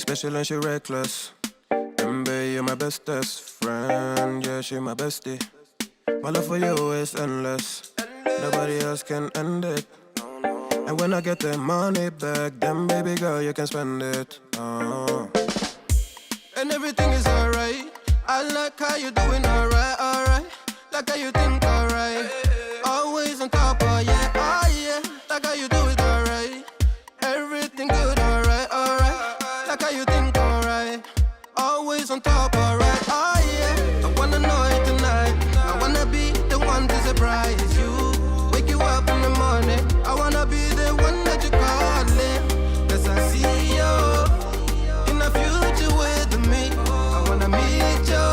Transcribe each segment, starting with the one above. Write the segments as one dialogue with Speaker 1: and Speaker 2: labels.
Speaker 1: special and she reckless. Baby, you're my bestest friend. Yeah, she my bestie. My love for you is endless. Nobody else can end it. And when I get the money back, then baby girl, you can spend it. And everything is alright. I like how you doing alright, alright. Like how you think alright. Always on top, oh yeah, oh yeah. Like how you do it alright. Everything good, alright, alright. Like how you think alright. Always on top, alright, oh yeah. I wanna know it tonight. I wanna be the one to surprise you. Wake you up in the morning. I wanna be the one that you calling. Cause I see you in the future with me. I wanna meet you.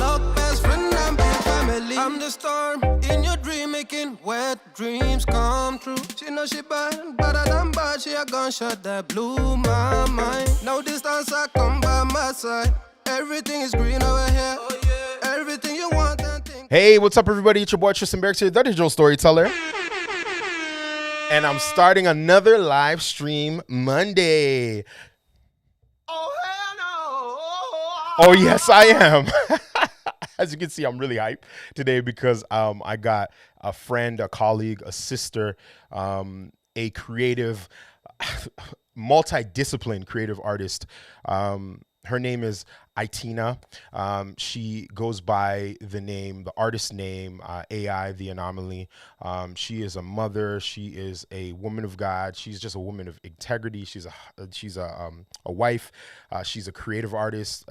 Speaker 1: Love, best friend, and big family. I'm the storm in your dream, making wet dreams come true. She know she bad, better than bad. She a gunshot that blew my mind. No distance, I come by my side. Everything is green over here. Oh, yeah. Everything you want and think.
Speaker 2: Hey, what's up, everybody? It's your boy Tristan Berks here, the digital storyteller. And I'm starting another live stream Monday.
Speaker 1: Oh, hell no.
Speaker 2: Oh, yes, I am. As you can see, I'm really hyped today because I got a friend, a colleague, a sister, a creative, multidisciplined creative artist. Her name is Aitina. She goes by the artist name, A.I, the Anomaly. She is a mother. She is a woman of God. She's just a woman of integrity. She's a wife. She's a creative artist.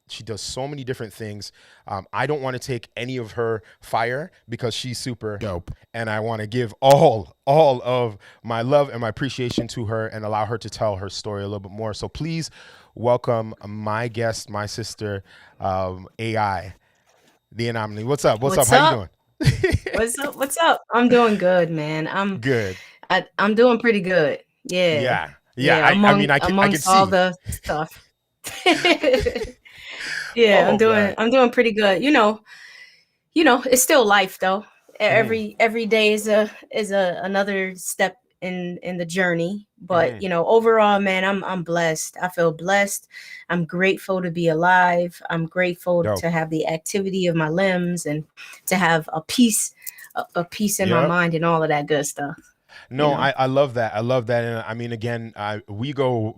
Speaker 2: She does so many different things. I don't want to take any of her fire because she's super dope. And I want to give all of my love and my appreciation to her and allow her to tell her story a little bit more. So please welcome my guest, my sister, A.I, the Anomaly. What's up? What's up? How you doing?
Speaker 3: What's up? I'm doing good, man. I'm
Speaker 2: good.
Speaker 3: I'm doing pretty good. Yeah.
Speaker 2: I can see
Speaker 3: all the stuff. Yeah, I'm doing pretty good. You know, it's still life though. Every day is another step in the journey. But you know, overall, man, I'm blessed. I feel blessed. I'm grateful to be alive. I'm grateful to have the activity of my limbs and to have a peace in my mind and all of that good stuff.
Speaker 2: No, you know? I love that. I love that. And I mean, again, we go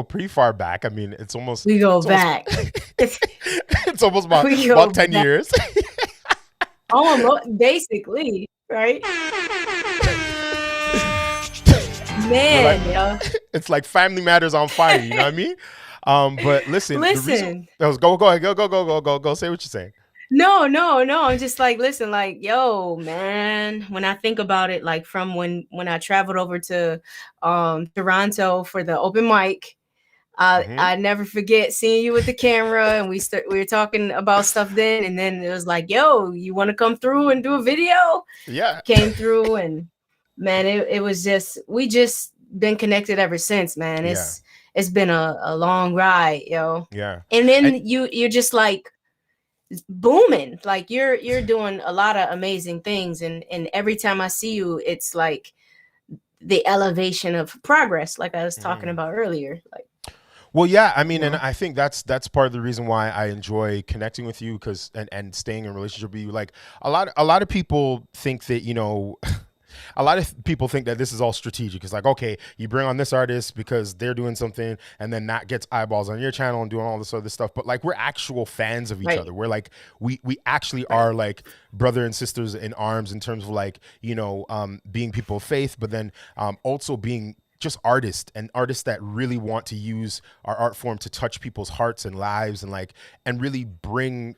Speaker 2: pretty far back. I mean, it's almost
Speaker 3: back.
Speaker 2: It's almost about 10 years.
Speaker 3: Almost, basically, right? Man,
Speaker 2: it's like Family Matters on fire. You know what I mean? But listen. Go ahead. Go. Say what you're saying.
Speaker 3: No. I'm just like, listen, like, yo, man, when I think about it, like from when I traveled over to Toronto for the open mic, I never forget seeing you with the camera, and we were talking about stuff then, and then it was like, yo, you want to come through and do a video?
Speaker 2: Yeah.
Speaker 3: Came through, and man, it was just, we just been connected ever since, man. It's been a long ride, yo.
Speaker 2: Yeah.
Speaker 3: And then you're just like booming, like you're doing a lot of amazing things, and every time I see you, it's like the elevation of progress, like I was talking about earlier. Like,
Speaker 2: well, yeah, I mean, and I think that's part of the reason why I enjoy connecting with you, because and staying in a relationship with you. Like a lot of people think that, you know, a lot of people think that this is all strategic. It's like, okay, you bring on this artist because they're doing something, and then that gets eyeballs on your channel and doing all this other stuff. But like, we're actual fans of each other. We're like, we actually are like brother and sisters in arms in terms of like, you know, being people of faith, but then also being just artists that really want to use our art form to touch people's hearts and lives, and like, and really bring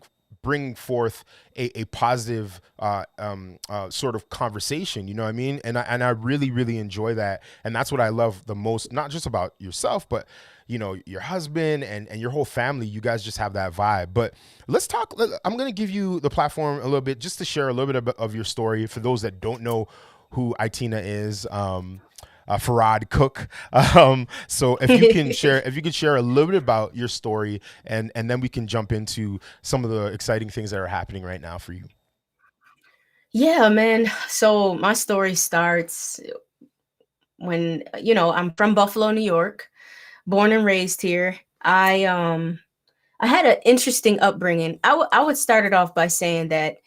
Speaker 2: forth a positive sort of conversation, you know what I mean? And I really enjoy that. And that's what I love the most, not just about yourself, but you know, your husband and your whole family. You guys just have that vibe. But let's talk. I'm going to give you the platform a little bit just to share a little bit of your story for those that don't know who Aitina is. Fareed-Cooke. So if you can share a little bit about your story, and then we can jump into some of the exciting things that are happening right now for you.
Speaker 3: Yeah, man. So my story starts when, you know, I'm from Buffalo, New York, born and raised here. I I had an interesting upbringing. I would start it off by saying that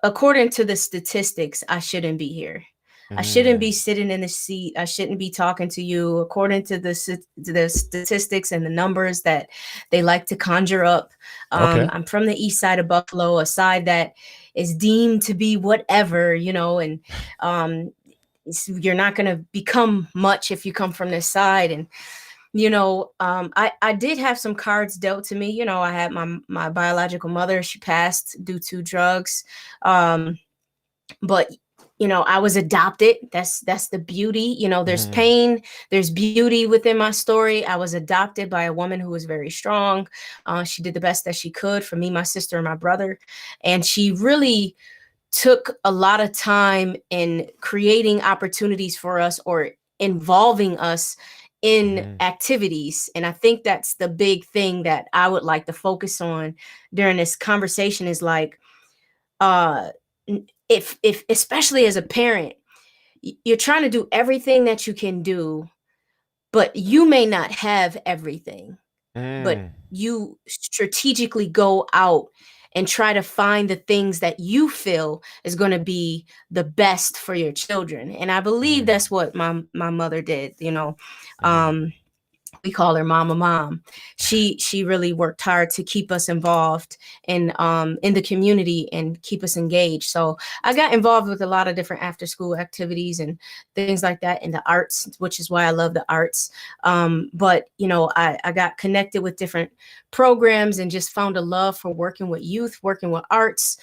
Speaker 3: according to the statistics, I shouldn't be here. I shouldn't be
Speaker 2: Mm.
Speaker 3: sitting in the seat. I shouldn't be talking to you. According to the statistics and the numbers that they like to conjure up,
Speaker 2: Okay.
Speaker 3: I'm from the east side of Buffalo, a side that is deemed to be whatever, and um, you're not going to become much if you come from this side. And I did have some cards dealt to me. I had my biological mother. She passed due to drugs. But I was adopted. That's the beauty. There's
Speaker 2: Mm.
Speaker 3: pain, there's beauty within my story. I was adopted by a woman who was very strong. She did the best that she could for me, my sister, and my brother, and she really took a lot of time in creating opportunities for us or involving us in
Speaker 2: Mm.
Speaker 3: activities. And I think that's the big thing that I would like to focus on during this conversation is like, uh if especially as a parent, you're trying to do everything that you can do, but you may not have everything, but
Speaker 2: Mm.
Speaker 3: you strategically go out and try to find the things that you feel is going to be the best for your children. And I believe
Speaker 2: Mm.
Speaker 3: that's what my mother did.
Speaker 2: Mm.
Speaker 3: um we call her mom. She really worked hard to keep us involved in the community and keep us engaged. So I got involved with a lot of different after school activities and things like that in the arts, which is why I love the arts. But I got connected with different programs and just found a love for working with youth, working with arts,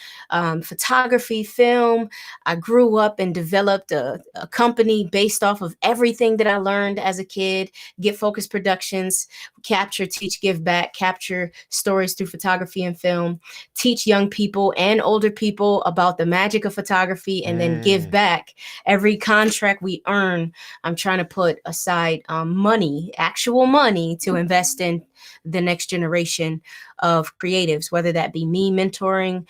Speaker 3: photography, film. I grew up and developed a company based off of everything that I learned as a kid. Get Focus Productions, capture, teach, give back, capture stories through photography and film, teach young people and older people about the magic of photography, and then give
Speaker 2: Mm.
Speaker 3: back. Every contract we earn, I'm trying to put aside money, actual money, to invest in the next generation of creatives, whether that be me mentoring,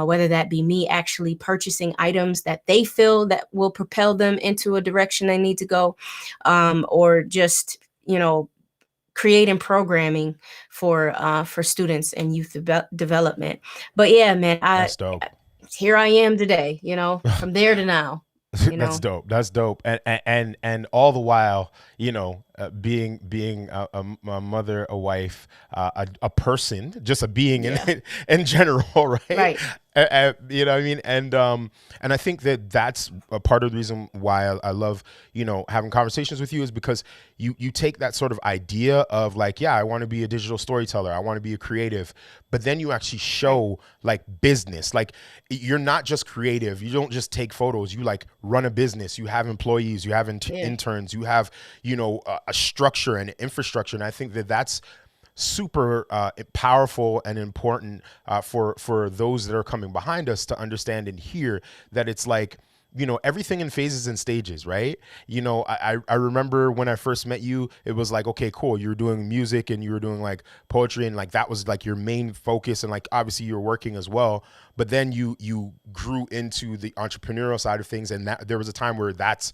Speaker 3: whether that be me actually purchasing items that they feel that will propel them into a direction they need to go, or just creating programming for students and youth development. But yeah, man,
Speaker 2: That's dope.
Speaker 3: here I am today, from there to now,
Speaker 2: That's dope. That's dope. And all the while, being a mother, a wife, a person, just a being
Speaker 3: Yeah.
Speaker 2: in general, right?
Speaker 3: Right.
Speaker 2: You know what I mean? And I think that that's a part of the reason why I love, having conversations with you, is because you take that sort of idea of like, yeah, I want to be a digital storyteller, I want to be a creative, but then you actually show like business. Like, you're not just creative, you don't just take photos, you like run a business, you have employees, you have interns, you have a structure and infrastructure. And I think that that's super powerful and important for those that are coming behind us to understand and hear that it's like, everything in phases and stages, right? I remember when I first met you, it was like, okay, cool, you were doing music and you were doing like poetry, and like that was like your main focus, and like obviously you were working as well, but then you grew into the entrepreneurial side of things, and that there was a time where that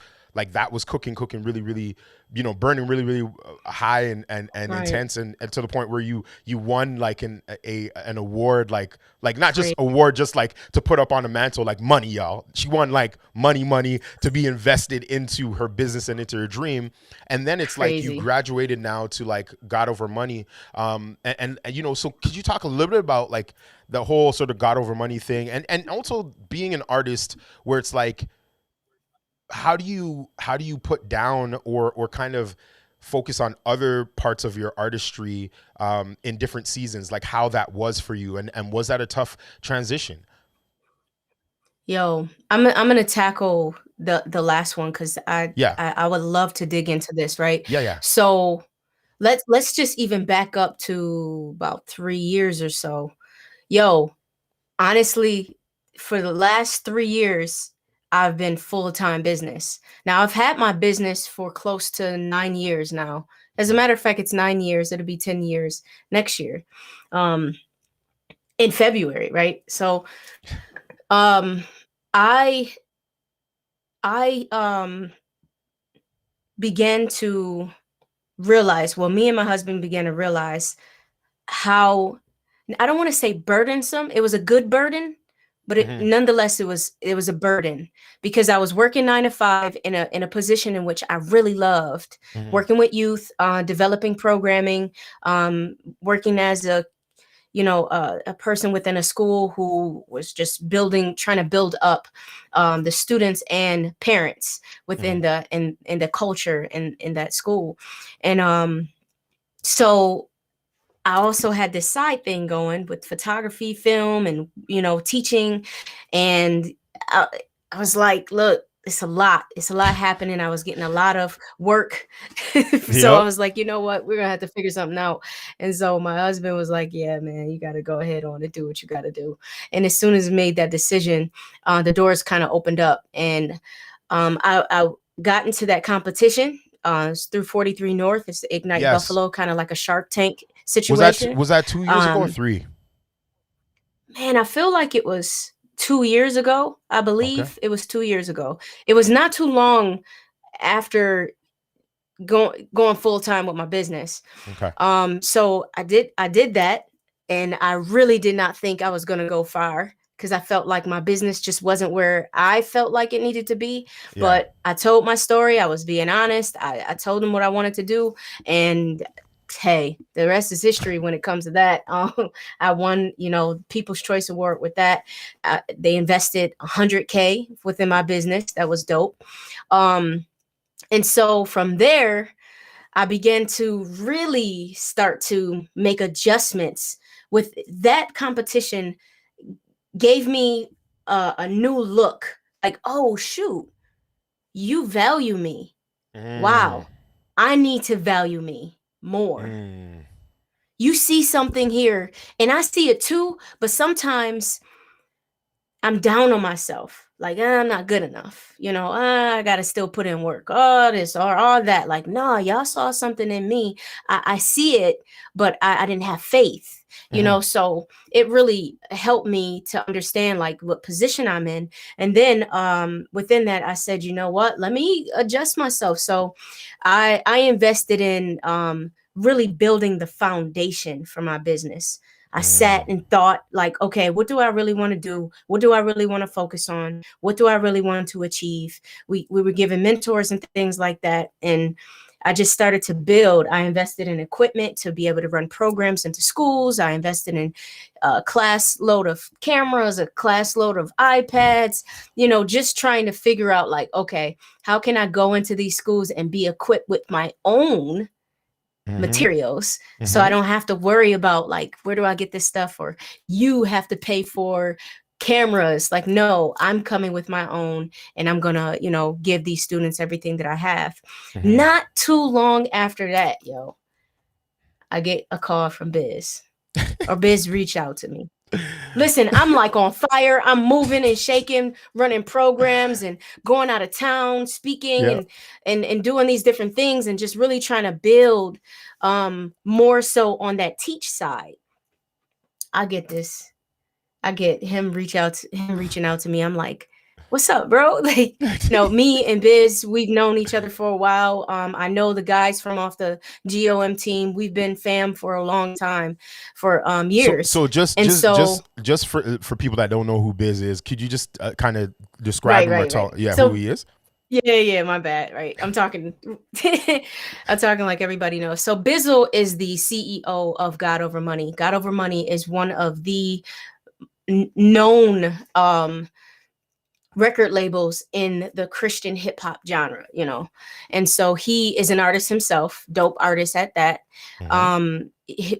Speaker 2: was cooking really, really, burning really, really high and
Speaker 3: Right.
Speaker 2: intense, and to the point where you won like an award, like not just
Speaker 3: Great.
Speaker 2: award, just like to put up on a mantle, like money, y'all. She won like money to be invested into her business and into her dream. And then it's like you
Speaker 3: Crazy.
Speaker 2: graduated now to like God Over Money. And so could you talk a little bit about like the whole sort of God Over Money thing, and also being an artist where it's like, how do you put down or kind of focus on other parts of your artistry in different seasons, like how that was for you, and was that a tough transition?
Speaker 3: Yo, I'm gonna tackle the last one because
Speaker 2: Yeah,
Speaker 3: I would love to dig into this, right?
Speaker 2: yeah.
Speaker 3: So let's just even back up to about 3 years or so. Yo, honestly, for the last 3 years, I've been full-time business. Now I've had my business for close to 9 years now. As a matter of fact, it's 9 years. It'll be 10 years next year, um, in February, right? So, um, I I began to realize, well, me and my husband began to realize how, I don't want to say burdensome. It was a good burden, but nonetheless, it was a burden, because I was working 9 to 5 in a position in which I really loved, working with youth, developing programming, working as a a person within a school who was just trying to build up the students and parents within in the culture in that school. And so I also had this side thing going with photography, film, and teaching. And I was like, look, it's a lot happening. I was getting a lot of work. So I was like, you know what, we're gonna have to figure something out. And so my husband was like, yeah, man, you got to go ahead on and do what you got to do. And as soon as I made that decision, the doors kind of opened up. And I got into that competition through 43 North. It's the Ignite Buffalo, kind of like a Shark Tank situation.
Speaker 2: Was that 2 years ago or 3?
Speaker 3: Man, I feel like it was 2 years ago. I believe it was 2 years ago. It was not too long after going full time with my business. So I did that, and I really did not think I was going to go far, because I felt like my business just wasn't where I felt like it needed to be. But I told my story. I was being honest. I told them what I wanted to do, and hey, the rest is history when it comes to that. I won, People's Choice Award with that. They invested $100K within my business. That was dope. And so from there, I began to really start to make adjustments. With that competition gave me a new look. Like, oh, shoot, you value me. Wow, I need to value me more. You see something here, and I see it too, but sometimes I'm down on myself. Like, I'm not good enough. I got to still put in work. All this or all that. Like, no, y'all saw something in me. I see it, but I didn't have faith, so it really helped me to understand like what position I'm in. And then within that, I said, you know what, let me adjust myself. So I invested in really building the foundation for my business. I sat and thought like, okay, what do I really want to do? What do I really want to focus on? What do I really want to achieve? We were given mentors and things like that. And I just started to build. I invested in equipment to be able to run programs into schools. I invested in a class load of cameras, a class load of iPads, just trying to figure out like, okay, how can I go into these schools and be equipped with my own materials, so I don't have to worry about like, where do I get this stuff, or you have to pay for cameras. Like, no, I'm coming with my own, and I'm gonna give these students everything that I have. Not too long after that, I get a call from Biz, or Biz reach out to me. Listen, I'm like on fire. I'm moving and shaking, running programs and going out of town, speaking and doing these different things, and just really trying to build more so on that teach side. I get him reaching out to me. I'm like, what's up, bro? Like, me and Biz, we've known each other for a while. I know the guys from off the GOM team. We've been fam for a long time, for years.
Speaker 2: So just for people that don't know who Biz is, could you just kind of describe him or tell who he is?
Speaker 3: Yeah, my bad. Right. I'm talking like everybody knows. So Bizzle is the CEO of God Over Money. God Over Money is one of the known record labels in the Christian hip hop genre, and so he is an artist himself, dope artist at that,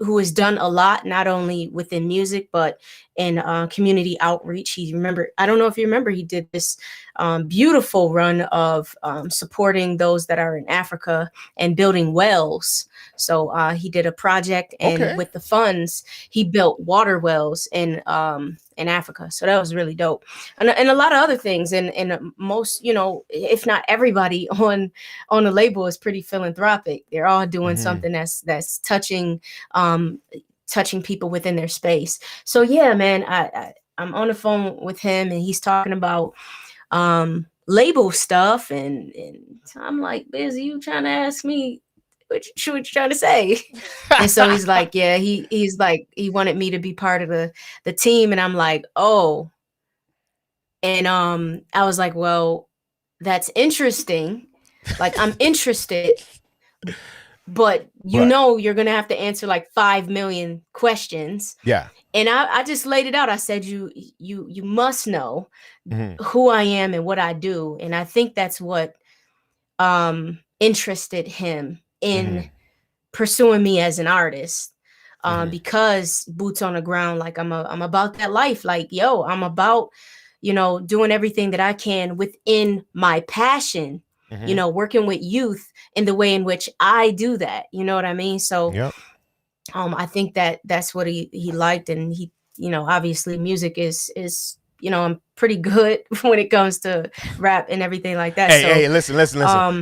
Speaker 3: who has done a lot, not only within music, but in community outreach. I don't know if you remember, he did this beautiful run of supporting those that are in Africa and building wells. So he did a project, and with the funds, he built water wells in Africa. So that was really dope. And a lot of other things. And most, if not everybody on the label is pretty philanthropic. They're all doing something that's touching people within their space. So yeah, man, I'm on the phone with him, and he's talking about label stuff, and I'm like, Biz, you trying to ask me what you trying to say? And so he's like, yeah, he's like, he wanted me to be part of the team. And I'm like, oh. And I was like, well, that's interesting. Like, I'm interested, but you know you're gonna have to answer like 5 million questions.
Speaker 2: Yeah.
Speaker 3: And I just laid it out. I said, you must know who I am and what I do. And I think that's what interested him in pursuing me as an artist. Because boots on the ground, like I'm about that life. Like, yo, I'm about, you know, doing everything that I can within my passion, you know, working with youth in the way in which I do that. You know what I mean? So I think that's what he liked. And he, you know, obviously music is, you know, I'm pretty good when it comes to rap and everything like that.
Speaker 2: Hey, listen.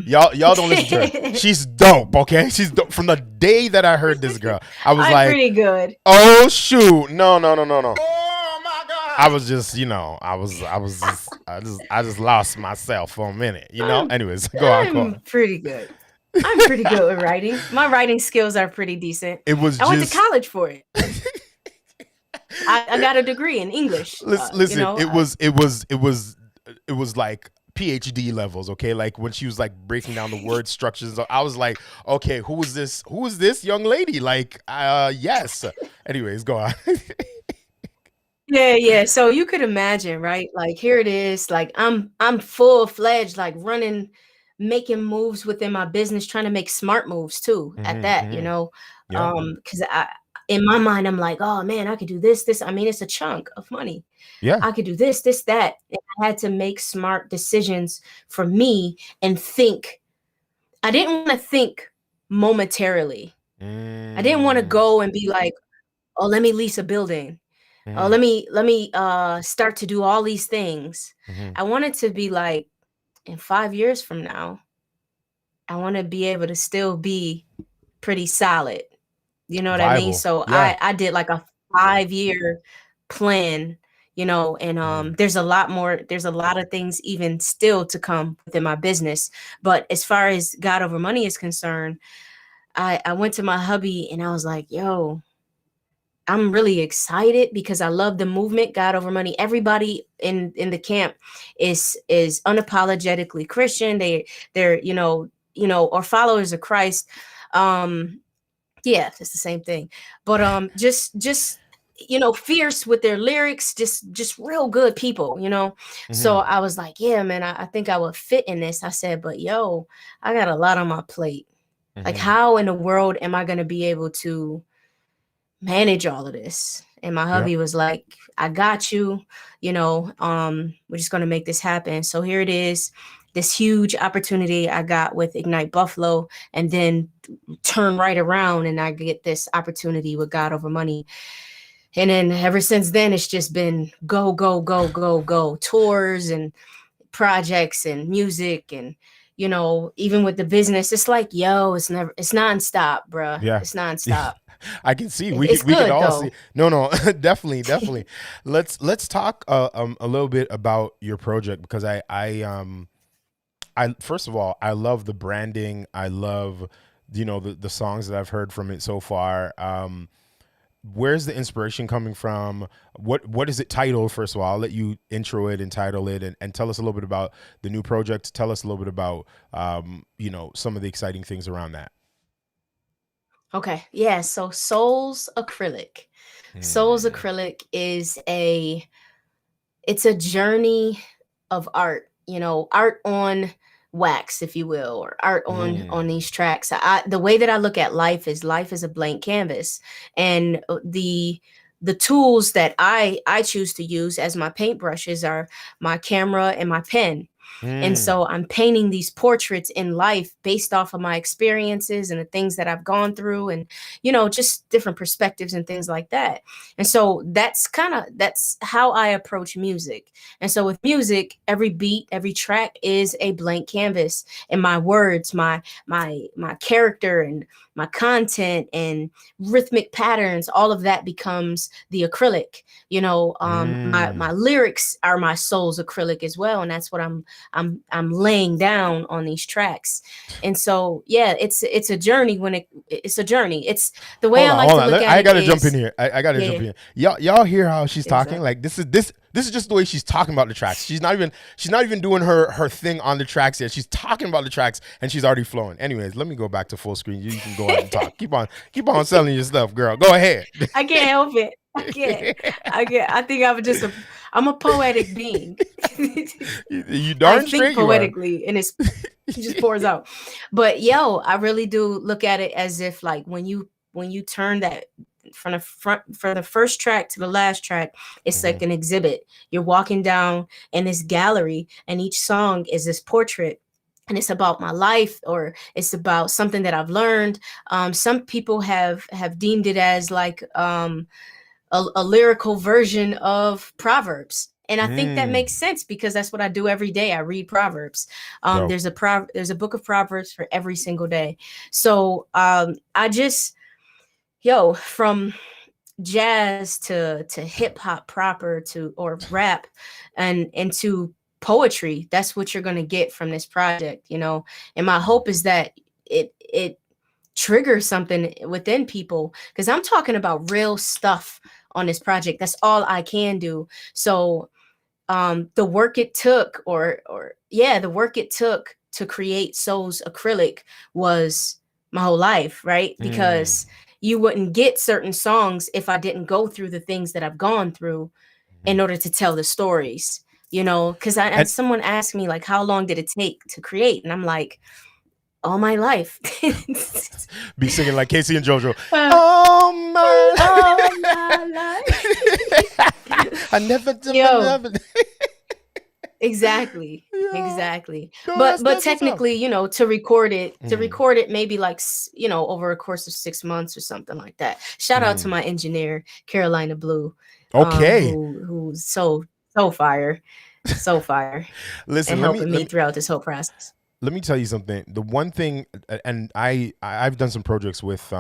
Speaker 2: Y'all don't listen to her. She's dope, okay? She's dope. From the day that I heard this girl, I was like,
Speaker 3: pretty good.
Speaker 2: Oh shoot. No. Oh my God. I was just, you know, I just lost myself for a minute, you know? Anyways, go on.
Speaker 3: Pretty good. I'm pretty good with writing. My writing skills are pretty decent.
Speaker 2: I
Speaker 3: went to college for it. I got a degree in English.
Speaker 2: Listen,
Speaker 3: you know,
Speaker 2: it was like PhD levels, okay? Like when she was like breaking down the word structures, I was like, okay, who is this young lady? Like, yes. Anyways, go on.
Speaker 3: Yeah. So you could imagine, right? Like here it is. Like I'm full-fledged, like running, making moves within my business, trying to make smart moves too. At that, you know, because in my mind, I'm like, oh man, I could do this. I mean, it's a chunk of money.
Speaker 2: Yeah,
Speaker 3: I could do this, that. And I had to make smart decisions for me and think. I didn't want to think momentarily. I didn't want to go and be like, oh, let me lease a building. Oh, let me start to do all these things. I wanted to be like, in 5 years from now, I want to be able to still be pretty solid. You know what I mean? So I did like a 5-year plan, you know, and there's a lot of things even still to come within my business. But as far as God Over Money is concerned, I went to my hubby and I was like, yo, I'm really excited because I love the movement, God Over Money. Everybody in the camp is unapologetically Christian. They're you know, or followers of Christ. Yeah, it's the same thing. But just you know, fierce with their lyrics, just real good people, you know. So I was like, yeah, man, I think I would fit in this. I said, but yo, I got a lot on my plate. Like, how in the world am I gonna be able to manage all of this? And my hubby was like, I got you, you know, we're just gonna make this happen. So here it is, this huge opportunity I got with Ignite Buffalo, and then turn right around and I get this opportunity with God Over Money. And then ever since then, it's just been go, tours and projects and music. And, you know, even with the business, it's like, yo, it's nonstop, bruh.
Speaker 2: Yeah.
Speaker 3: It's nonstop.
Speaker 2: I can see. We
Speaker 3: It's
Speaker 2: can
Speaker 3: good,
Speaker 2: all
Speaker 3: though.
Speaker 2: see. No, definitely. Let's talk a little bit about your project, because I first of all, I love the branding. I love, you know, the songs that I've heard from it so far. Where's the inspiration coming from? What is it titled? First of all, I'll let you intro it and title it, and tell us a little bit about the new project. Tell us a little bit about, you know, some of the exciting things around that.
Speaker 3: Okay. Yeah. So Souls Acrylic. Souls Acrylic is it's a journey of art, you know, art on wax, if you will, or art on these tracks. The way that I look at life is a blank canvas, and the tools that I choose to use as my paintbrushes are my camera and my pen. And so I'm painting these portraits in life based off of my experiences and the things that I've gone through, and, you know, just different perspectives and things like that. And so that's how I approach music. And so with music, every beat, every track is a blank canvas, and my words, my character and my content and rhythmic patterns, all of that becomes the acrylic. You know, my lyrics are my soul's acrylic as well. And that's what I'm I'm laying down on these tracks. And so yeah, it's a journey. It's a journey. It's the way I like to look at
Speaker 2: I
Speaker 3: it.
Speaker 2: gotta jump in here. I gotta jump in. Y'all hear how she's talking?
Speaker 3: Exactly.
Speaker 2: Like this is just the way she's talking about the tracks. She's not even doing her thing on the tracks yet. She's talking about the tracks and she's already flowing. Anyways, let me go back to full screen. You can go ahead and talk. Keep on selling your stuff, girl. Go ahead.
Speaker 3: I can't help it. I think I'm a poetic being.
Speaker 2: You darn
Speaker 3: I think
Speaker 2: straight
Speaker 3: poetically, and it just pours out. But I really do look at it as if like when you turn that from the first track to the last track, it's like an exhibit. You're walking down in this gallery, and each song is this portrait. And it's about my life, or it's about something that I've learned. Some people have deemed it as like a lyrical version of Proverbs. And I think that makes sense because that's what I do every day. I read Proverbs. There's a book of Proverbs for every single day. So I just, from jazz to hip hop proper or rap and into poetry, that's what you're going to get from this project, and my hope is that it triggers something within people, because I'm talking about real stuff on this project. That's all I can do. So the work it took the work it took to create Soul's acrylic was my whole life, right? Because you wouldn't get certain songs if I didn't go through the things that I've gone through in order to tell the stories, because someone asked me like, how long did it take to create? And I'm like, all my life.
Speaker 2: Be singing like Casey and JoJo. All my life. I never did.
Speaker 3: Exactly. But technically, to record it maybe like, over a course of 6 months or something like that. Shout out to my engineer, Carolina Blue.
Speaker 2: Okay.
Speaker 3: Who's so fire. Listen, and helping me throughout this whole process.
Speaker 2: Let me tell you something. The one thing, and I've done some projects with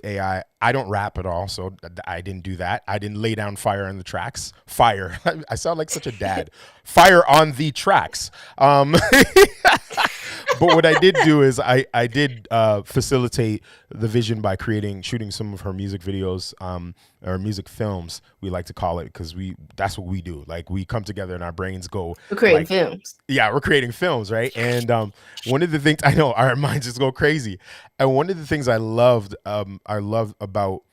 Speaker 2: AI. I don't rap at all, so I didn't do that. I didn't lay down fire on the tracks. Fire. I sound like such a dad. Fire on the tracks. But what I did do is I did facilitate the vision by shooting some of her music videos, or music films, we like to call it, because that's what we do. Like, we come together and our brains go.
Speaker 3: We're creating films.
Speaker 2: Yeah, we're creating films, right? And one of the things, I know our minds just go crazy. And one of the things I loved about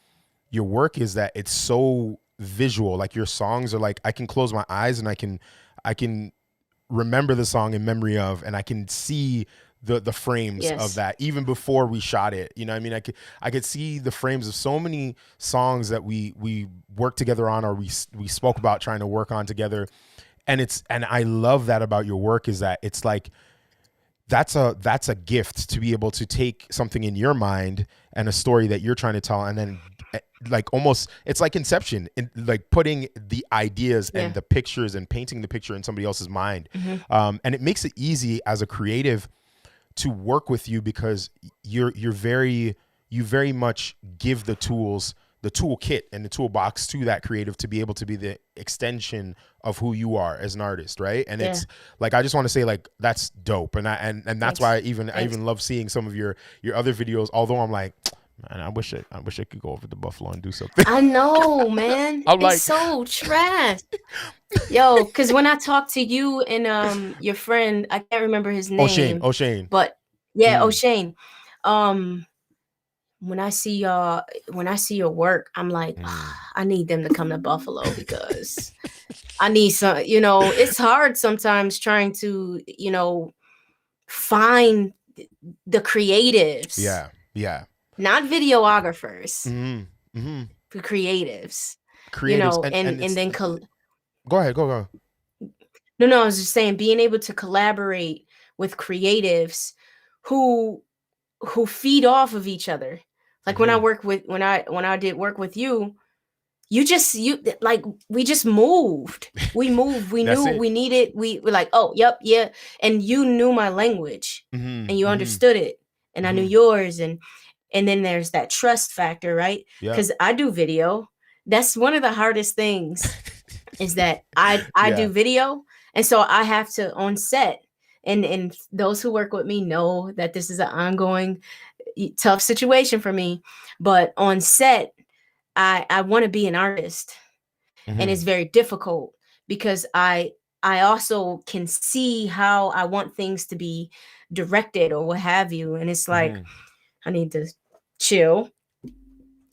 Speaker 2: your work is that it's so visual. Like, your songs are like, I can close my eyes and I can remember the song in memory of, and I can see the frames of that even before we shot it. You know what I mean? I could see the frames of so many songs that we worked together on, or we spoke about trying to work on together. And I love that about your work, is that it's like, that's a gift to be able to take something in your mind and a story that you're trying to tell, and then like almost, it's like Inception, like putting the ideas and the pictures and painting the picture in somebody else's mind. And it makes it easy as a creative to work with you, because you very much give the tools, the toolkit and the toolbox to that creative to be able to be the extension of who you are as an artist, right? And it's like, I just want to say, like, that's dope, and that's why I even love seeing some of your other videos. Although I'm like, man, I wish I could go over to Buffalo and do something.
Speaker 3: I know, man. It's so trash. Yo, because when I talked to you and your friend, I can't remember his name.
Speaker 2: O'Shane.
Speaker 3: But O'Shane. When I see your work, I'm like, I need them to come to Buffalo, because I need some, it's hard sometimes trying to, find the creatives.
Speaker 2: Yeah.
Speaker 3: Not videographers. The creatives. And then
Speaker 2: go ahead.
Speaker 3: No, I was just saying, being able to collaborate with creatives who feed off of each other. Like, when I did work with you, we just moved. We knew we needed, we were like, oh, yep, yeah. And you knew my language, and you understood it, and I knew yours. And then there's that trust factor, right? Because I do video. That's one of the hardest things, is that I do video, And so I have to on set, and those who work with me know that this is an ongoing tough situation for me. But on set, I want to be an artist, and it's very difficult because I also can see how I want things to be directed or what have you, and it's like I need to chill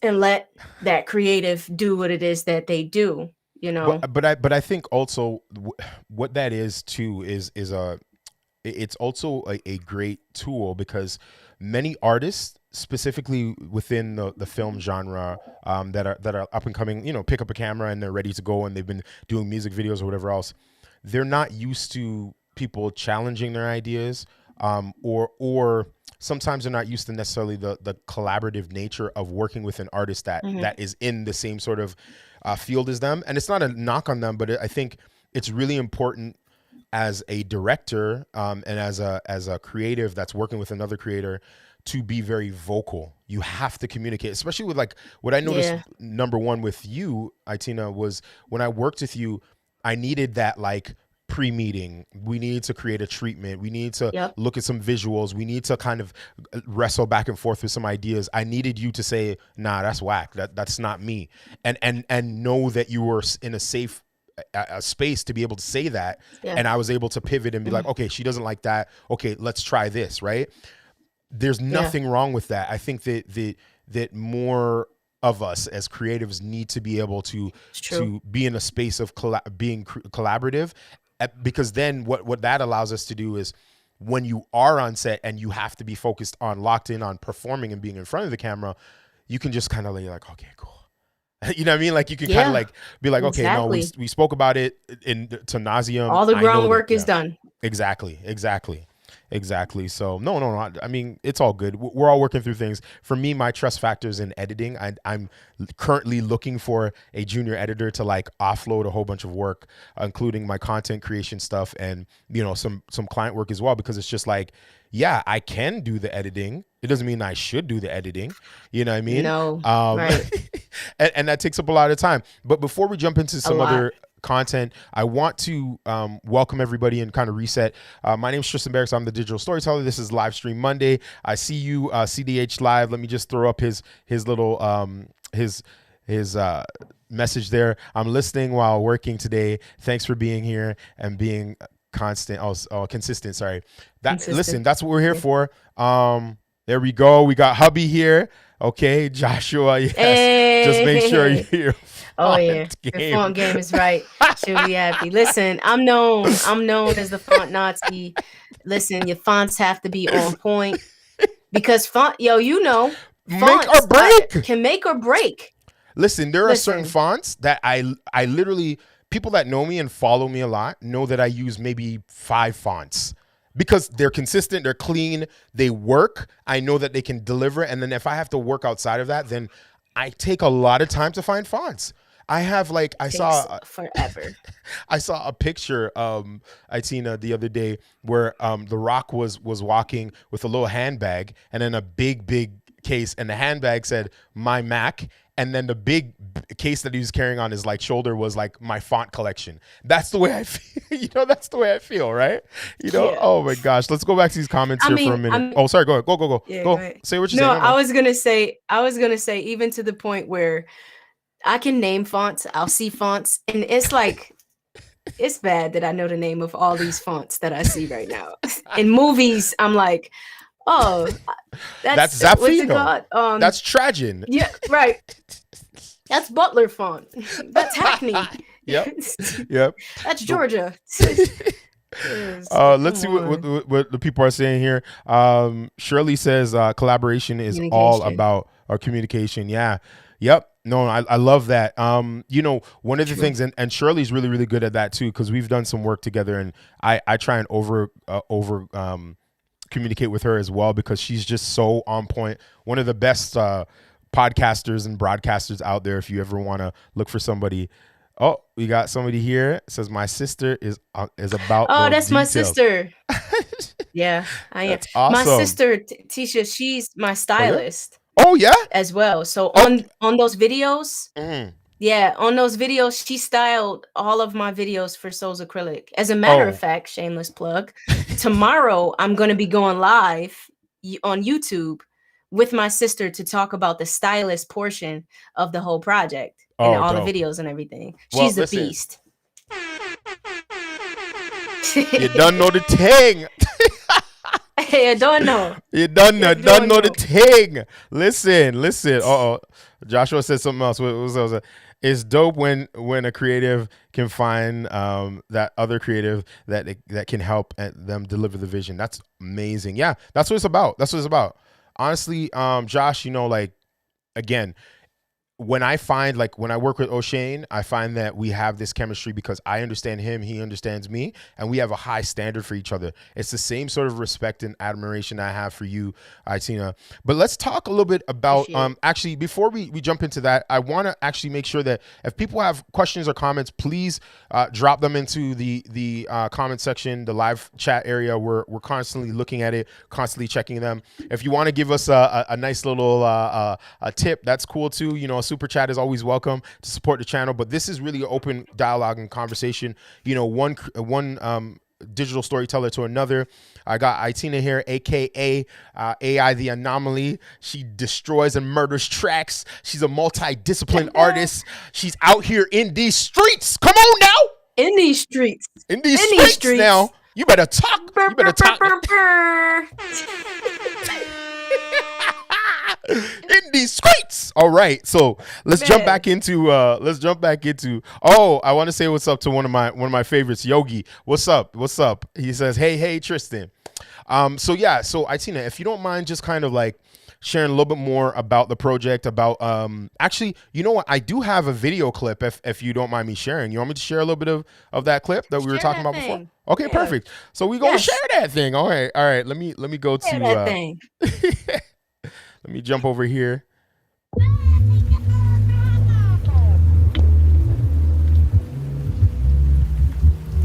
Speaker 3: and let that creative do what it is that they do, you know.
Speaker 2: But I think also what that is too is it's also a great tool, because many artists, specifically within the film genre, that are up and coming, you know, pick up a camera and they're ready to go and they've been doing music videos or whatever else, they're not used to people challenging their ideas, or sometimes they're not used to necessarily the collaborative nature of working with an artist that is in the same sort of field as them. And it's not a knock on them, but I think it's really important as a director, and as a creative that's working with another creator, to be very vocal. You have to communicate, especially with like what I noticed. Number one with you, Aitina, was when I worked with you, I needed that like pre-meeting. We need to create a treatment. We need to look at some visuals. We need to kind of wrestle back and forth with some ideas. I needed you to say, nah, that's whack. That's not me. And know that you were in a safe space to be able to say that. And I was able to pivot and be like, okay, she doesn't like that. Okay, let's try this, right? There's nothing wrong with that. I think that more of us as creatives need to be able to be in a space of being collaborative, because then what that allows us to do is, when you are on set and you have to be focused on, locked in on performing and being in front of the camera, you can just kind of like, okay, cool. You know what I mean? Like you can kind of like be like, okay, no, we spoke about it to nauseum.
Speaker 3: All the groundwork is done.
Speaker 2: Exactly. So no. I mean, it's all good. We're all working through things. For me, my trust factors in editing, I'm currently looking for a junior editor to like offload a whole bunch of work, including my content creation stuff and, you know, some client work as well, because it's just like, yeah, I can do the editing. It doesn't mean I should do the editing. You know what I mean?
Speaker 3: No, right.
Speaker 2: and that takes up a lot of time. But before we jump into some other content, I want to welcome everybody and kind of reset. My name is Tristan Barracks. I'm the digital storyteller. This is Livestream Monday. I see you, CDH Live. Let me just throw up his little his message there. I'm listening while working today. Thanks for being here and being consistent. Sorry. Listen, that's what we're here for. There we go. We got hubby here. Okay, Joshua. Yes.
Speaker 3: Hey.
Speaker 2: Just make sure you're.
Speaker 3: Oh yeah, the font game is right. She'll be happy. Listen, I'm known as the font Nazi. Listen, your fonts have to be on point, because fonts
Speaker 2: make or break.
Speaker 3: Can make or break.
Speaker 2: Listen, there are certain fonts that I literally, people that know me and follow me a lot know that I use maybe 5 fonts. Because they're consistent, they're clean, they work. I know that they can deliver. And then if I have to work outside of that, then I take a lot of time to find fonts. I have like, I saw
Speaker 3: forever.
Speaker 2: I saw a picture, Aitina, the other day where The Rock was walking with a little handbag and then a big case, and the handbag said "My Mac," and then the big case that he was carrying on his like shoulder was like "My font collection." That's the way I feel. That's the way I feel, right? Oh my gosh. Let's go back to these comments for a minute. Oh, sorry. Go ahead. Go.
Speaker 3: Yeah,
Speaker 2: go.
Speaker 3: Right.
Speaker 2: Say what you're
Speaker 3: saying.
Speaker 2: No,
Speaker 3: I was gonna say, even to the point where I can name fonts. I'll see fonts, and it's like, it's bad that I know the name of all these fonts that I see right now. In movies, I'm like, oh, that's
Speaker 2: Zappino.
Speaker 3: What's it called?
Speaker 2: That's Trajan.
Speaker 3: Yeah, right. That's Butler font. That's Hackney.
Speaker 2: Yep.
Speaker 3: That's Georgia.
Speaker 2: Let's see what the people are saying here. Shirley says collaboration is all about our communication. Yeah. Yep. No, I love that. One of the things, and Shirley's really, really good at that too, because we've done some work together, and I try and over communicate with her as well, because she's just so on point. One of the best podcasters and broadcasters out there. If you ever want to look for somebody. Oh, we got somebody here. It says my sister is about.
Speaker 3: Oh, that's
Speaker 2: details.
Speaker 3: My sister. Yeah, I am.
Speaker 2: That's awesome.
Speaker 3: My sister Tisha, she's my stylist.
Speaker 2: Oh yeah,
Speaker 3: as well. So on those videos, Yeah, on those videos, she styled all of my videos for Souls Acrylic. As a matter of
Speaker 2: Oh,
Speaker 3: fact, shameless plug, tomorrow I'm going to be going live on YouTube with my sister to talk about the stylist portion of the whole project and
Speaker 2: oh,
Speaker 3: all the
Speaker 2: dope.
Speaker 3: videos and everything.
Speaker 2: Well,
Speaker 3: She's a
Speaker 2: listen,
Speaker 3: beast.
Speaker 2: you done know the thing.
Speaker 3: I don't know.
Speaker 2: You done
Speaker 3: You
Speaker 2: done
Speaker 3: don't
Speaker 2: know the
Speaker 3: know.
Speaker 2: thing. Listen. Uh-oh. Joshua said something else. What was that? It's dope when a creative can find that other creative that can help them deliver the vision. That's amazing. Yeah, that's what it's about. That's what it's about. Honestly, Josh, like, again, when I find, like, when I work with O'Shane, I find that we have this chemistry because I understand him, he understands me, and we have a high standard for each other. It's the same sort of respect and admiration I have for you, Aitina. But let's talk a little bit about, actually, before we jump into that, I want to actually make sure that if people have questions or comments, please drop them into the comment section, the live chat area. We're constantly looking at it, constantly checking them. If you want to give us a nice little a tip, that's cool too. Super chat is always welcome to support the channel, but this is really an open dialogue and conversation. One digital storyteller to another. I got Aitina here, AKA A.I the Anomaly. She destroys and murders tracks. She's a multi-disciplined artist. She's out here in these streets. Come on now.
Speaker 3: In these streets.
Speaker 2: In these streets now. You better talk. You better talk. In these streets. All right, so let's jump back into oh, I want to say what's up to one of my favorites, Yogi. What's up? He says, hey Tristan. So Aitina, if you don't mind just kind of like sharing a little bit more about the project, about actually, you know what, I do have a video clip if you don't mind me sharing. You want me to share a little bit of that clip that we were talking about before? Okay, perfect. So we're gonna share that thing. All right. Let me go to
Speaker 3: that thing.
Speaker 2: Let me jump over here.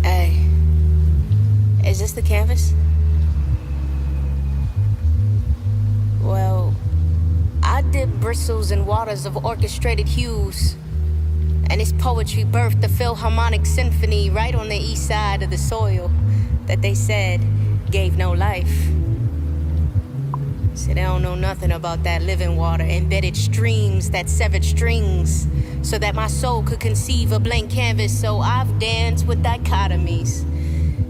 Speaker 4: Hey, is this the canvas? Well, I dip bristles in waters of orchestrated hues, and it's poetry birthed the Philharmonic Symphony right on the east side of the soil that they said gave no life. See, they don't know nothing about that living water, embedded streams that severed strings, so that my soul could conceive a blank canvas. So I've danced with dichotomies.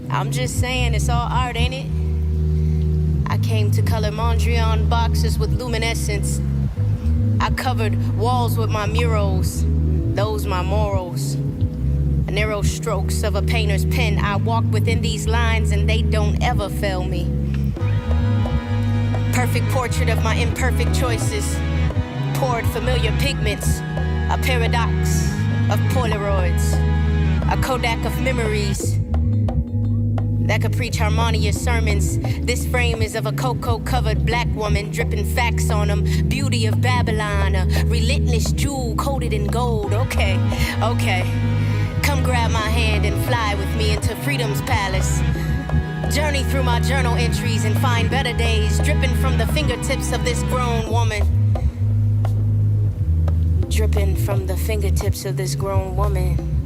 Speaker 4: I'm just saying, it's all art, ain't it? I came to color Mondrian boxes with luminescence. I covered walls with my murals, those my morals. Narrow strokes of a painter's pen. I walk within these lines and they don't ever fail me. Perfect portrait of my imperfect choices. Poured familiar pigments. A paradox of Polaroids. A Kodak of memories that could preach harmonious sermons. This frame is of a cocoa-covered black woman, dripping facts on them. Beauty of Babylon, a relentless jewel coated in gold. Okay. Come grab my hand and fly with me into freedom's palace. Journey through my journal entries and find better days, dripping from the fingertips of this grown woman. Dripping from the fingertips of this grown woman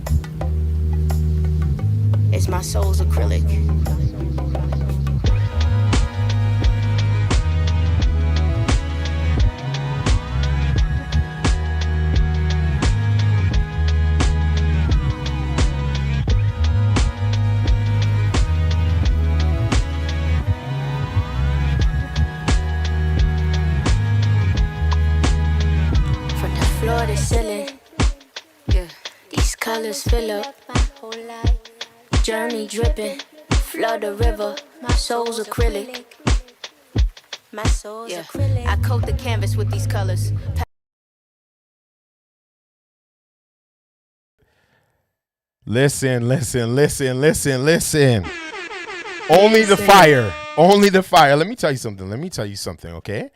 Speaker 4: is my soul's acrylic. From the floor to ceiling, yeah, these colors fill up my whole life. Journey dripping, flood the river, my soul's acrylic. My soul's acrylic. I coat the canvas with these colors.
Speaker 2: Listen. Only the fire. Let me tell you something, okay?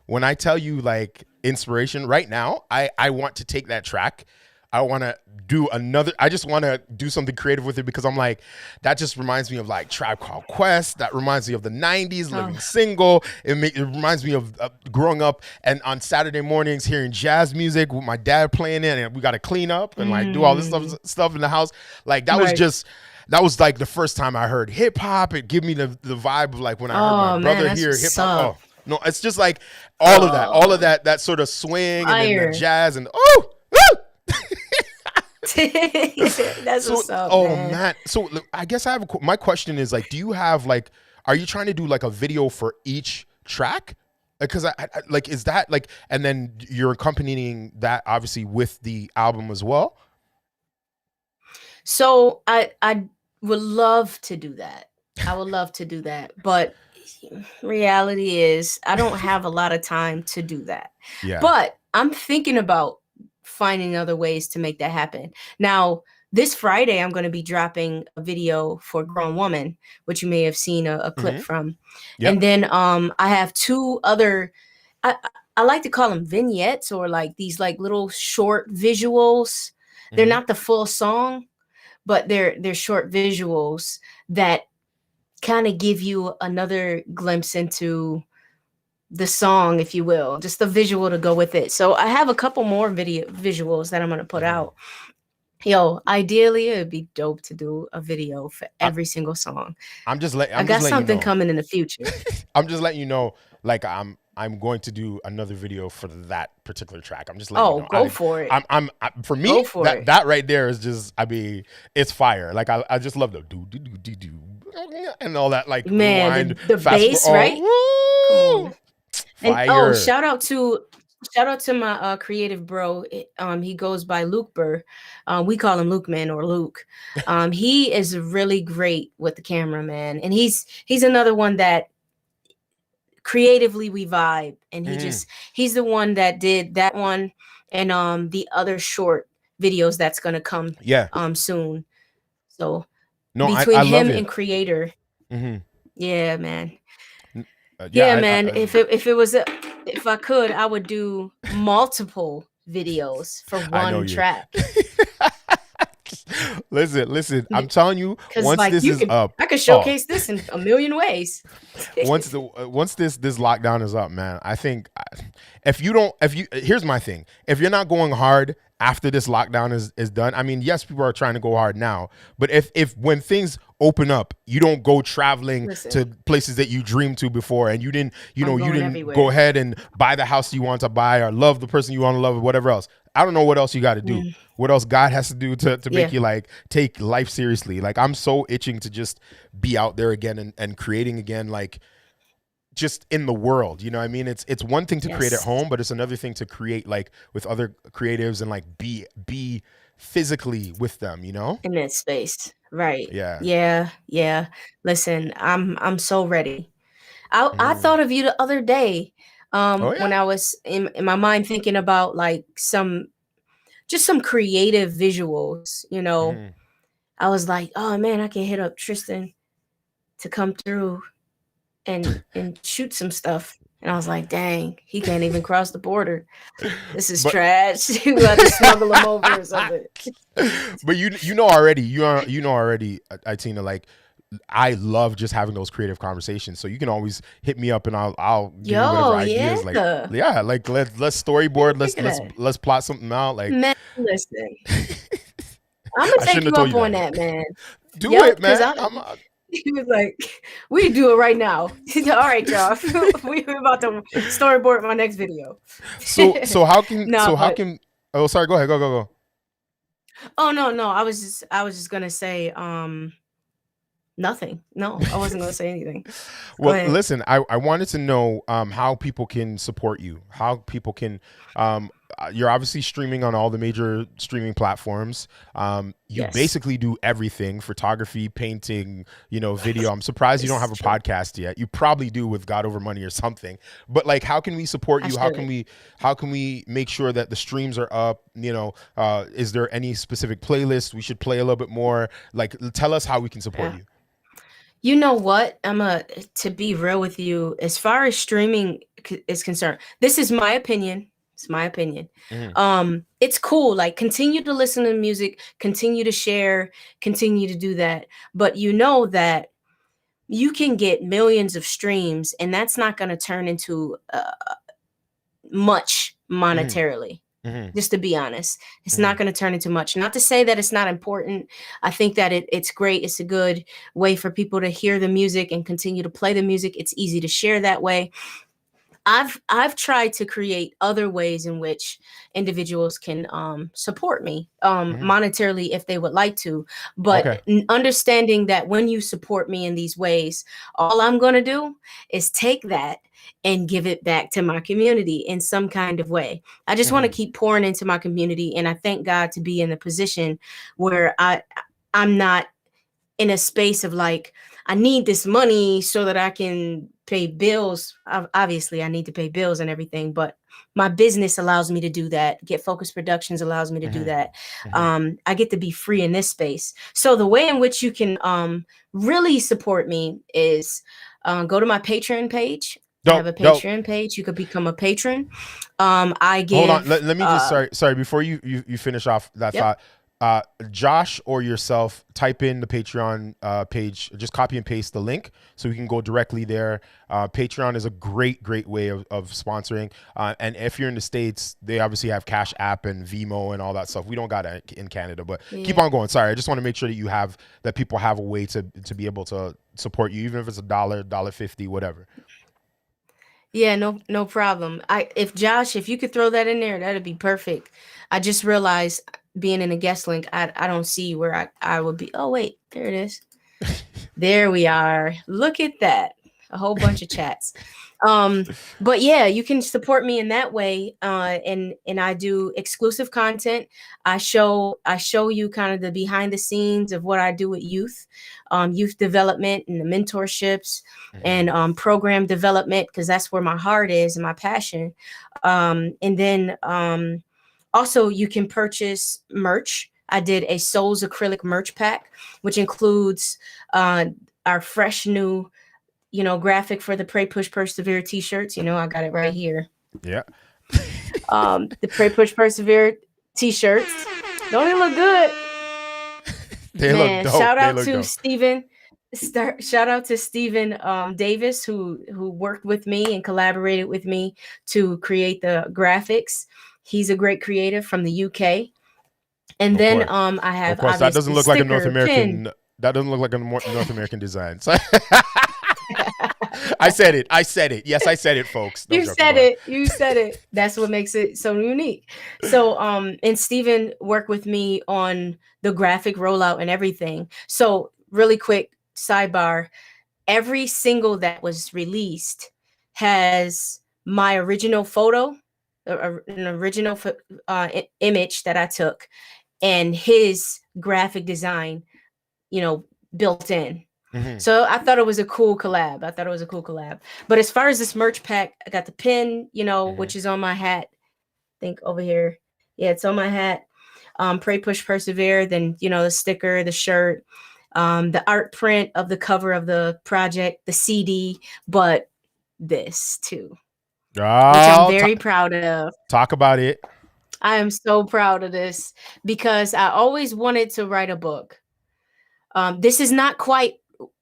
Speaker 2: When I tell you, like, inspiration right now, I want to take that track I want to do another. I just want to do something creative with it because I'm like, that just reminds me of like Tribe Called Quest. That reminds me of the '90s, living single. It reminds me of growing up and on Saturday mornings hearing jazz music with my dad playing it, and we got to clean up and like do all this stuff in the house. Like that was just. That was like the first time I heard hip hop. It gave me the vibe of like when I heard my brother hear hip hop. Oh no, it's just like all of that sort of swing and then the jazz and
Speaker 3: That's
Speaker 2: so,
Speaker 3: what's up.
Speaker 2: Oh man. So I guess I have my question is like, do you have like, are you trying to do like a video for each track? Because I like, is that like, and then you're accompanying that obviously with the album as well?
Speaker 3: So I would love to do that. I would love to do that. But reality is I don't have a lot of time to do that.
Speaker 2: Yeah.
Speaker 3: But I'm thinking about finding other ways to make that happen. Now, this Friday, I'm going to be dropping a video for Grown Woman, which you may have seen a clip from. Yep. And then I have two other, I like to call them vignettes or like these like little short visuals. They're not the full song, but they're short visuals that kind of give you another glimpse into the song, if you will, just the visual to go with it. So I have a couple more visuals that I'm going to put out. Yo, ideally, it would be dope to do a video for every single song.
Speaker 2: I
Speaker 3: got something coming in the future.
Speaker 2: I'm just letting you know, like I'm going to do another video for that particular track. I'm just letting you know.
Speaker 3: Go for it.
Speaker 2: For me, that right there is just, I mean, it's fire. Like I just love the do and all that, like
Speaker 3: man, the bass, right?
Speaker 2: Woo!
Speaker 3: And shout out to my creative bro. He goes by Luke Burr. We call him Luke Man or Luke. He is really great with the camera, man. And he's another one that creatively we vibe. And he's the one that did that one and the other short videos that's gonna come soon. So between I him and creator. Yeah, man. Man. If I could, I would do multiple videos for one track.
Speaker 2: Listen. I'm telling you, once like, this is up,
Speaker 3: I could showcase this in a million ways.
Speaker 2: once this lockdown is up, man, I think here's my thing. If you're not going hard after this lockdown is done, I mean, yes, people are trying to go hard now, but if when things open up, you don't go traveling to places that you dreamed to before, and you didn't everywhere. Go ahead and buy the house you want to buy or love the person you want to love or whatever else. I don't know what else you got to do. What else God has to do to make you like take life seriously. Like I'm so itching to just be out there again and creating again, like just in the world, you know what I mean? It's one thing to create at home, but it's another thing to create like with other creatives and like be physically with them, you know?
Speaker 3: In that space. Right.
Speaker 2: Yeah.
Speaker 3: Listen, I'm so ready. I thought of you the other day when I was in my mind thinking about like some creative visuals, you know. I was like, oh man, I can hit up Tristan to come through and shoot some stuff. And I was like, dang, he can't even cross the border. This is trash. You got to smuggle him over or something.
Speaker 2: But you know already, Aitina, like I love just having those creative conversations. So you can always hit me up and I'll give you whatever ideas. Like let's storyboard, let's plot something out. Like
Speaker 3: man, listen. I'm gonna take you up on that, man.
Speaker 2: Do it, man.
Speaker 3: He was like, we do it right now. All right, y'all. We're about to storyboard my next video.
Speaker 2: So how can oh sorry, go ahead. Go.
Speaker 3: Oh no. I was just gonna say nothing. No, I wasn't gonna say anything.
Speaker 2: Well, listen, I wanted to know how people can support you, how people can you're obviously streaming on all the major streaming platforms. You basically do everything: photography, painting, video. I'm surprised you don't have a podcast yet. You probably do with God Over Money or something. But like, how can we support you? How can we make sure that the streams are up? Is there any specific playlist we should play a little bit more? Like, tell us how we can support you.
Speaker 3: You know what? to be real with you, as far as streaming is concerned, this is my opinion. It's my opinion.
Speaker 2: Mhm.
Speaker 3: It's cool. Like, continue to listen to music, continue to share, continue to do that. But you know that you can get millions of streams, and that's not going to turn into much
Speaker 2: Mhm.
Speaker 3: monetarily.
Speaker 2: Mhm.
Speaker 3: Just to be honest, it's
Speaker 2: Mhm.
Speaker 3: not going to turn into much. Not to say that it's not important. I think that it's great. It's a good way for people to hear the music and continue to play the music. It's easy to share that way. I've tried to create other ways in which individuals can support me
Speaker 2: Mhm.
Speaker 3: monetarily if they would like to, but
Speaker 2: Okay.
Speaker 3: understanding that when you support me in these ways, all I'm going to do is take that and give it back to my community in some kind of way. I just want to
Speaker 2: Mhm.
Speaker 3: keep pouring into my community, and I thank God to be in the position where I'm not in a space of like, I need this money so that I can pay bills. Obviously, I need to pay bills and everything, but my business allows me to do that. Get Focus Productions allows me to do
Speaker 2: Mhm.
Speaker 3: that.
Speaker 2: Mhm.
Speaker 3: I get to be free in this space. So the way in which you can really support me is go to my Patreon page. I have
Speaker 2: Dope.
Speaker 3: a
Speaker 2: Dope.
Speaker 3: Patreon page. You could become a patron. I
Speaker 2: Hold on.
Speaker 3: give,
Speaker 2: Let me just sorry before you finish off that
Speaker 3: yep.
Speaker 2: thought. Josh or yourself, type in the Patreon page. Just copy and paste the link so we can go directly there. Patreon is a great way of sponsoring. And if you're in the States, they obviously have Cash App and Vimo and all that stuff. We don't got it in Canada, but keep
Speaker 3: Yeah.
Speaker 2: on going. Sorry, I just want to make sure that people have a way to be able to support you, even if it's $1, $1.50, whatever.
Speaker 3: Yeah, no problem. If you could throw that in there, that'd be perfect. I just realized, being in a guest link, I don't see where I would be. Oh wait, there it is. There we are. Look at that. A whole bunch of chats. But yeah, you can support me in that way. And I do exclusive content. I show you kind of the behind the scenes of what I do with youth development and the mentorships and program development, because that's where my heart is and my passion. And then also you can purchase merch. I did a Souls acrylic merch pack, which includes our fresh new, graphic for the Pray Push Persevere t-shirts. I got it right here.
Speaker 2: Yeah.
Speaker 3: The Pray Push Persevere t-shirts. Don't they look good?
Speaker 2: They look
Speaker 3: Man,
Speaker 2: dope.
Speaker 3: shout
Speaker 2: They
Speaker 3: out
Speaker 2: look
Speaker 3: to
Speaker 2: dope.
Speaker 3: Steven. Shout out to Steven Davis, who worked with me and collaborated with me to create the graphics. He's a great creative from the UK. And
Speaker 2: Of
Speaker 3: then
Speaker 2: course.
Speaker 3: I
Speaker 2: Of
Speaker 3: have
Speaker 2: course, that doesn't
Speaker 3: obviously
Speaker 2: look like a North
Speaker 3: sticker, pin.
Speaker 2: American. That doesn't look like a North American design. So I said it. I said it. Yes, I said it, folks. No
Speaker 3: You
Speaker 2: joking.
Speaker 3: said
Speaker 2: Go ahead.
Speaker 3: it. You said it. That's what makes it so unique. So and Steven worked with me on the graphic rollout and everything. So really quick sidebar, every single that was released has my original photo, an original image that I took, and his graphic design, built in.
Speaker 2: Mhm.
Speaker 3: So I thought it was a cool collab. But as far as this merch pack, I got the pin,
Speaker 2: Mhm.
Speaker 3: which is on my hat. I think over here. Yeah, it's on my hat. Pray, push, persevere. Then, the sticker, the shirt, the art print of the cover of the project, the CD, but this too, which I'm
Speaker 2: Oh,
Speaker 3: very proud of.
Speaker 2: talk about it.
Speaker 3: I am so proud of this because I always wanted to write a book. This is not quite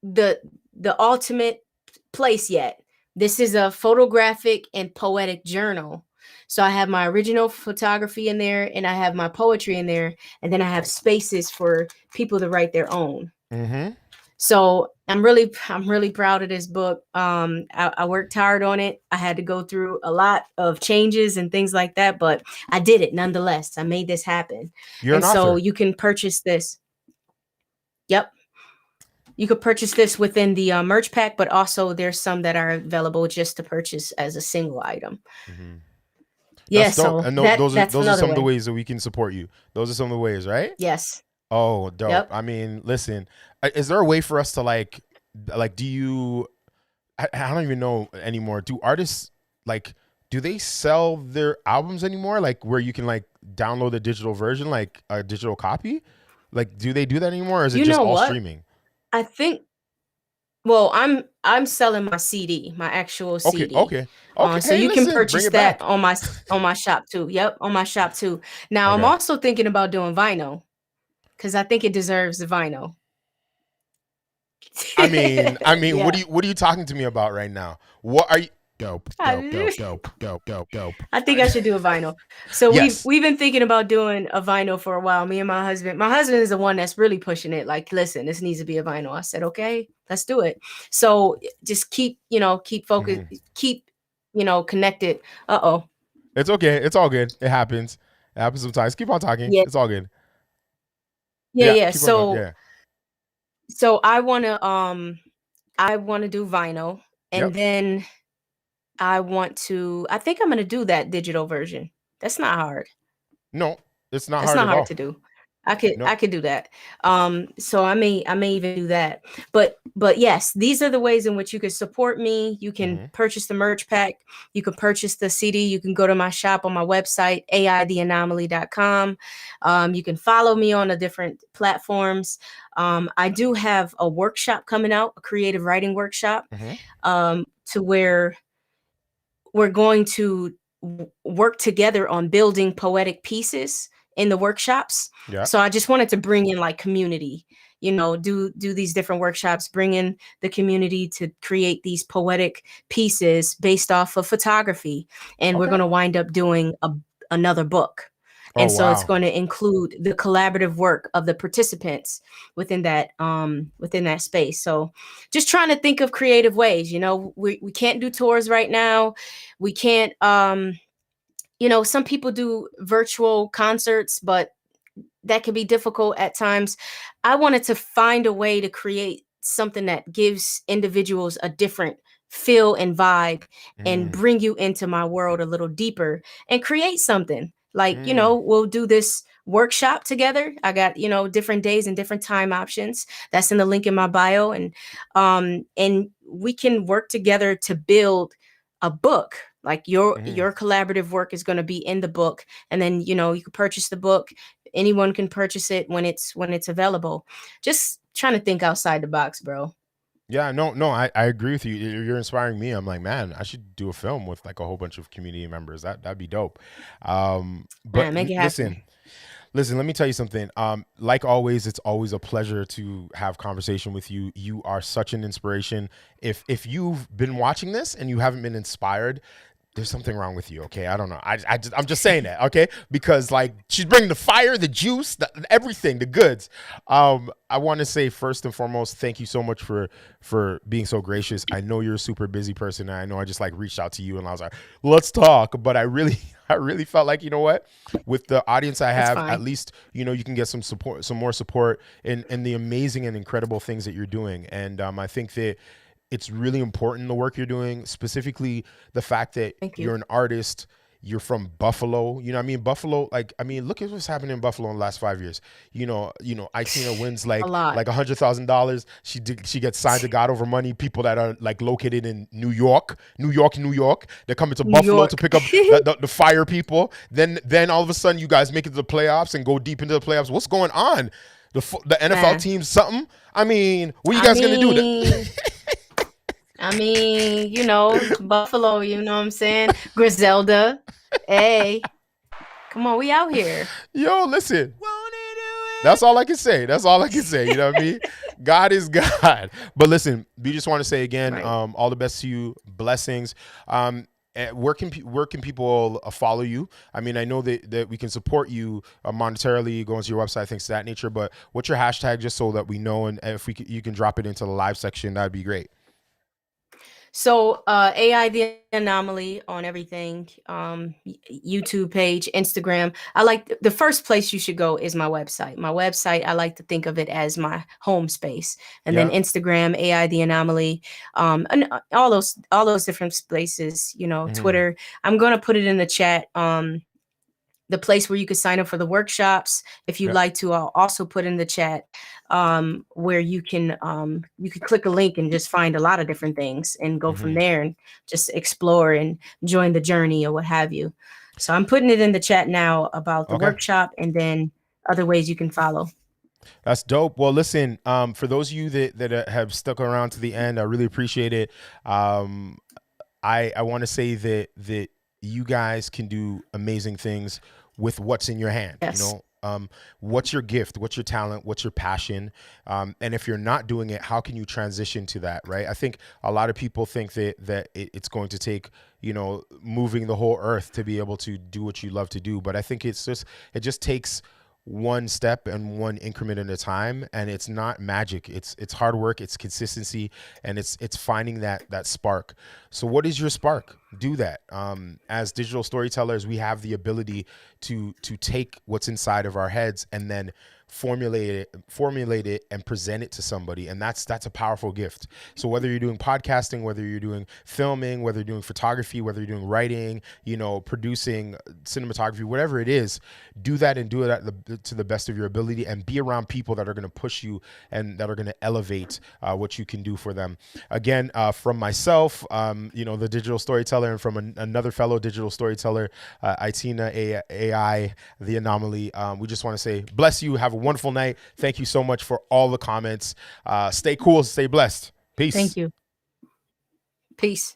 Speaker 3: the ultimate place yet. This is a photographic and poetic journal. So I have my original photography in there, and I have my poetry in there, and then I have spaces for people to write their own.
Speaker 2: Mm-hmm.
Speaker 3: So I'm really proud of this book. I worked hard on it. I had to go through a lot of changes and things like that, but I did it nonetheless. I made this happen.
Speaker 2: You're
Speaker 3: And
Speaker 2: an
Speaker 3: so
Speaker 2: author.
Speaker 3: you can purchase this. Yep. You could purchase this within the merch pack, but also there's some that are available just to purchase as a single item.
Speaker 2: Mm-hmm.
Speaker 3: Yeah,
Speaker 2: That's dope.
Speaker 3: so
Speaker 2: And
Speaker 3: that's
Speaker 2: those are
Speaker 3: another
Speaker 2: some of the
Speaker 3: way.
Speaker 2: ways that we can support you. Those are some of the ways, right?
Speaker 3: Yes.
Speaker 2: Oh, dope.
Speaker 3: Yep.
Speaker 2: I mean, listen, is there a way for us to like, do you, I don't even know anymore. Do artists do they sell their albums anymore? Like where you can like download a digital version, like a digital copy? Like, do they do that anymore? Or is it
Speaker 3: You
Speaker 2: just
Speaker 3: know
Speaker 2: all
Speaker 3: what?
Speaker 2: streaming?
Speaker 3: I think Well, I'm selling my CD, my actual CD.
Speaker 2: Okay.
Speaker 3: So
Speaker 2: Hey,
Speaker 3: you can
Speaker 2: listen, bring
Speaker 3: purchase
Speaker 2: it
Speaker 3: that
Speaker 2: back.
Speaker 3: on my shop too. Yep, on my shop too. Now I'm
Speaker 2: Okay.
Speaker 3: also thinking about doing vinyl because I think it deserves the vinyl.
Speaker 2: I mean,
Speaker 3: Yeah.
Speaker 2: what are you talking to me about right now? What are you?
Speaker 1: Dope.
Speaker 3: I
Speaker 1: Dope.
Speaker 3: I think I should do a vinyl. So
Speaker 2: Yes.
Speaker 3: we've been thinking about doing a vinyl for a while. Me and my husband. My husband is the one that's really pushing it. Like, listen, this needs to be a vinyl. I said, okay, let's do it. So just keep focused, keep connected. Uh-oh.
Speaker 2: It's okay. It's all good. It happens. It happens sometimes. Keep on talking.
Speaker 3: Yeah.
Speaker 2: It's all good.
Speaker 3: Yeah,
Speaker 2: Yeah.
Speaker 3: yeah.
Speaker 2: Keep on going.
Speaker 3: So
Speaker 2: Yeah.
Speaker 3: I wanna do vinyl, and
Speaker 2: Yep.
Speaker 3: then I think I'm gonna do that digital version. That's not hard.
Speaker 2: No, it's not
Speaker 3: That's
Speaker 2: hard
Speaker 3: not
Speaker 2: at
Speaker 3: hard
Speaker 2: all.
Speaker 3: to do. I
Speaker 2: No.
Speaker 3: could do that. So I may even do that. But yes, these are the ways in which you can support me. You can purchase the merch pack. You can purchase the CD. You can go to my shop on my website, aitheanomaly.com. You can follow me on the different platforms. I do have a workshop coming out, a creative writing workshop, to where we're going to work together on building poetic pieces in the workshops.
Speaker 2: Yeah.
Speaker 3: So I just wanted to bring in like community, do these different workshops, bring in the community to create these poetic pieces based off of photography. And we're
Speaker 2: Okay.
Speaker 3: going to wind up doing another book.
Speaker 2: Oh,
Speaker 3: And so it's
Speaker 2: wow.
Speaker 3: going to include the collaborative work of the participants within that space. So just trying to think of creative ways. We can't do tours right now. We can't some people do virtual concerts, but that can be difficult at times. I wanted to find a way to create something that gives individuals a different feel and vibe and bring you into my world a little deeper and create something. Like, we'll do this workshop together. I got, different days and different time options. That's in the link in my bio. And we can work together to build a book. Like your collaborative work is going to be in the book. And then, you can purchase the book. Anyone can purchase it when it's available. Just trying to think outside the box, bro.
Speaker 2: Yeah, no, I agree with you. You're inspiring me. I'm like, man, I should do a film with like a whole bunch of community members. That'd be dope. But
Speaker 3: Make it happen.
Speaker 2: listen, let me tell you something. Like always, it's always a pleasure to have conversation with you. You are such an inspiration. If you've been watching this and you haven't been inspired, there's something wrong with you, okay? I don't know. I'm just saying that, okay? Because like she's bringing the fire, the juice, everything, the goods. I want to say first and foremost, thank you so much for being so gracious. I know you're a super busy person, and I know I just like reached out to you and I was like, let's talk. But I really felt like, you know what? With the audience I have, at least you can get some support, some more support in the amazing and incredible things that you're doing. And I think that it's really important, the work you're doing, specifically the fact that you're an artist, you're from Buffalo. You know what I mean? Buffalo, look at what's happening in Buffalo in the last 5 years. Aitina wins like $100,000. She gets signed to God Over Money. People that are like located in New York. They're coming to Buffalo to pick up the fire people. Then all of a sudden you guys make it to the playoffs and go deep into the playoffs. What's going on? The NFL team, something? I mean, what are you guys going to do?
Speaker 3: Buffalo, you know what I'm saying? Griselda. Hey, come on, we out here.
Speaker 2: Yo, listen. That's all I can say. You know what I mean? God is God. But listen, we just want to say again, all the best to you. Blessings. Where can people follow you? I mean, I know that we can support you monetarily, going to your website, things of that nature. But what's your hashtag, just so that we know, and if you can drop it into the live section, that'd be great.
Speaker 3: So AI the Anomaly on everything, YouTube page, Instagram. I like the first place you should go is my website. My website, I like to think of it as my home space. And then Instagram, AI the Anomaly, and all those different places, Twitter. I'm gonna put it in the chat. The place where you could sign up for the workshops. If you'd like to, I'll also put in the chat where you can click a link and just find a lot of different things and go from there and just explore and join the journey or what have you. So I'm putting it in the chat now about the workshop and then other ways you can follow.
Speaker 2: That's dope. Well, listen, for those of you that have stuck around to the end, I really appreciate it. I want to say that you guys can do amazing things with what's in your hand.
Speaker 3: Yes.
Speaker 2: You know, what's your gift? What's your talent? What's your passion? And if you're not doing it, how can you transition to that? Right. I think a lot of people think that it's going to take, you know, moving the whole earth to be able to do what you love to do. But I think it just takes one step and one increment at a time, and it's not magic. It's hard work, it's consistency, and it's finding that spark. So what is your spark? Do that. As digital storytellers, we have the ability to take what's inside of our heads and then formulate it and present it to somebody, and that's a powerful gift. So whether you're doing podcasting, whether you're doing filming, whether you're doing photography, whether you're doing writing, you know, producing, cinematography, whatever it is, do that and do it to the best of your ability, and be around people that are going to push you and that are going to elevate what you can do for them. Again, from myself, you know, the digital storyteller, and from another fellow digital storyteller, Aitina A.I, the anomaly, we just want to say bless you. Have a wonderful night. Thank you so much for all the comments. Stay cool, stay blessed. Peace.
Speaker 3: Thank you. Peace.